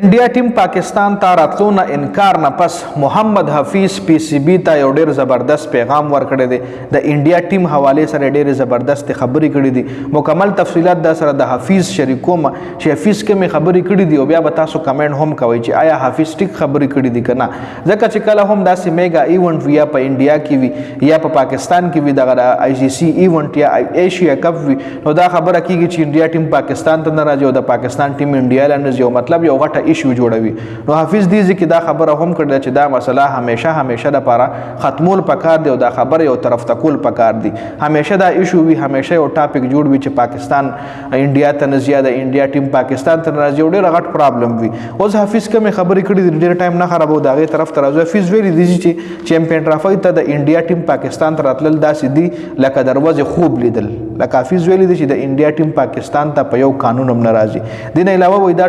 India team Pakistan ته راتلو نه انکار نه پس محمد حفیظ پی سی بی ته یو ډیر زبردست پیغام ورکړی دی د انډیا ټیم حواله سره ډیر زبردست خبرې کړې دي مکمل تفصيلات د سره د حفیظ شریکوم چې حفیظ کې خبرې کړې دي او بیا به تاسو کمنټ هم کوئ چې آیا حفیظ ټیک خبرې کړې دي کنه ځکه چې کله هم داسې میگا ایونت ویا په انډیا کې وي یا په پاکستان کې وي دغه آی سی سی ایونت یا ایشیا کپ وي نو دا خبره کیږي چې انډیا ټیم پاکستان ته نه راځي او د پاکستان ټیم انډیا لاندې یو مطلب یو غټه ایشو جوړوي نو حفیظ دی چې دا خبره هم کړل چې دا مسله همیشه د لپاره ختمول پکار دی او دا خبره یو طرف ته کول پکار دی همیشه دا ایشو وي همیشه یو ټاپک جوړ وي چې پاکستان انډیا ته نه زیاده انډیا ټیم پاکستان ته راځي ډېر غټ پرابلم وي اوس حفیظ کوم خبرې کړې دي ډېر ټایم نه خرابو دا غي طرف ته راځي حفیظ ویلي دي چې چمپیون ټرافي ته د انډیا ټیم پاکستان ته راتلل داسې دي لکه دروازه خوب لیدل لکه حفیظ ویلي دي چې د انډیا ټیم پاکستان ته په یو قانون هم ناراضي دین علاوه وای دا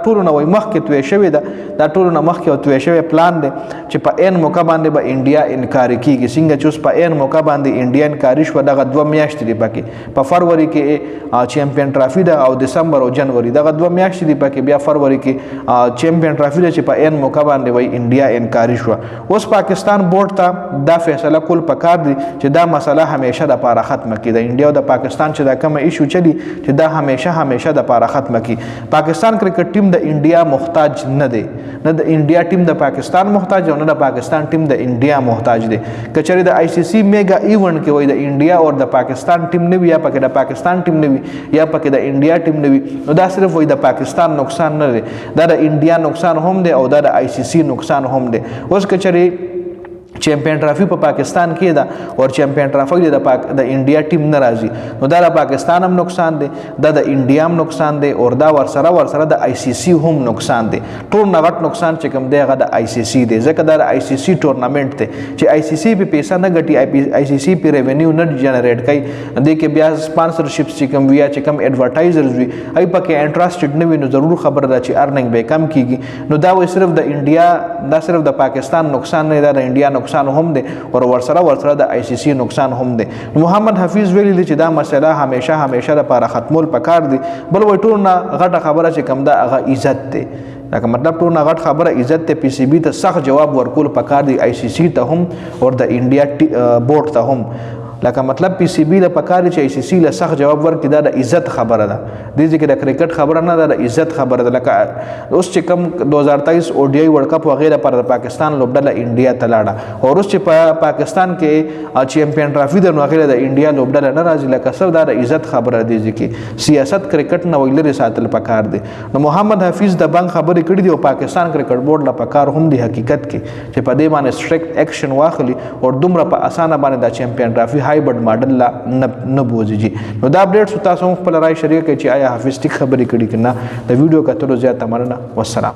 ټول نه وای مخ کې توې شوی دا ټول نه مخ کې او توې شوی پلان دی چې په ان موقع باندې به انډیا انکار کیږي څنګه چې اوس په ان موقع باندې انډیا انکار شو دغه 2 میاشتې دی پکې په فروری کې چمپیون ټرافي ده او دسمبر او جنوري دغه 2 میاشتې دی پکې بیا فروری کې چمپیون ټرافي ده چې په ان موقع باندې وای انډیا انکار شو اوس پاکستان بورډ ته دا فیصله کول پکار دی چې دا مسله همیشه د لپاره ختمه کړي د انډیا او د پاکستان چې دا کوم ایشو چلی چې دا همیشه د لپاره ختمه کړي پاکستان کرکټ ټیم د انډیا محتاج نه دی نه د انډیا ټیم د پاکستان محتاج او نه د پاکستان ټیم د انډیا محتاج دی کچری د آی سی سی میگا ایونت کې وای د انډیا او د پاکستان ټیم نه وي یا پکې د پاکستان ټیم نه وي یا پکې د انډیا ټیم نه وي نو دا صرف وای د پاکستان نقصان نه دی دا د انډیا نقصان هم دی او دا د آی سی سی نقصان هم دی اوس کچری چمپیون ټرافي په پاکستان کې ده او چمپیون ټرافي د انډیا ټیم ناراضي نو دا د پاکستان هم نقصان دی دا د انډیا هم نقصان دی او دا ورسره د آی سی سی هم نقصان دی ټول نغټ نقصان چې کوم دی هغه د آی سی سی دی ځکه دا د آی سی سی ټورنمنت دی چې آی سی سی په پیسې نه ګټي آی سی سی په ریونیو نه جنریټ کوي د کې بیا سپانسرشپس چې کوم ویا چې کوم ایڈورټایزرز وي ای پکې انټرستډ نه وي نو ضرور خبره ده چې ارننګ به کم کیږي نو دا وای صرف د انډیا دا صرف د پاکستان نقصان نه دا د انډیا نقصان هم دی او ورسره د آی سی سی نقصان هم دی محمد حفیظ ویلي دی چې دا مسله همیشه لپاره ختمول پکار دی بل وای ټول نه غټه خبره چې کم دا هغه عزت دی لکه مطلب ټول نه غټ خبره عزت ته پی سی بی ته سخت جواب ورکول پکار دی آی سی سی ته هم او د انډیا بورډ ته هم لکه مطلب پی سی بی له پکاري چې آی سی سی له سخت جواب ورکړي دا د عزت خبره ده د دې کې د کرکټ خبره نه ده د عزت خبره ده لکه اوس چې کوم 2023 او ډی آی ورلد کپ وغیرہ پر پاکستان لوبډله انډیا ته لاړه او اوس چې په پاکستان کې چمپیون ټرافي د وغیرہ د انډیا لوبډله نه راځي لکه سر دا د عزت خبره ده چې سیاست کرکټ نه ویلري ساتل پکار دي نو محمد حفیظ د بنک خبرې کړې دي او پاکستان کرکټ بورډ له پکار هم دی حقیقت کې چې په دې باندې سټریکټ اکشن واخلي او دومره په اسانه باندې د چمپیون ټرافي هایبرډ ماډل لا نه بوزي نو دا اپډیټ تاسو خپل رائے شریک کړئ چې آیا حفیظ ټیک خبرې کړي کنه د ویډیو کتلو زیاته مننه والسلام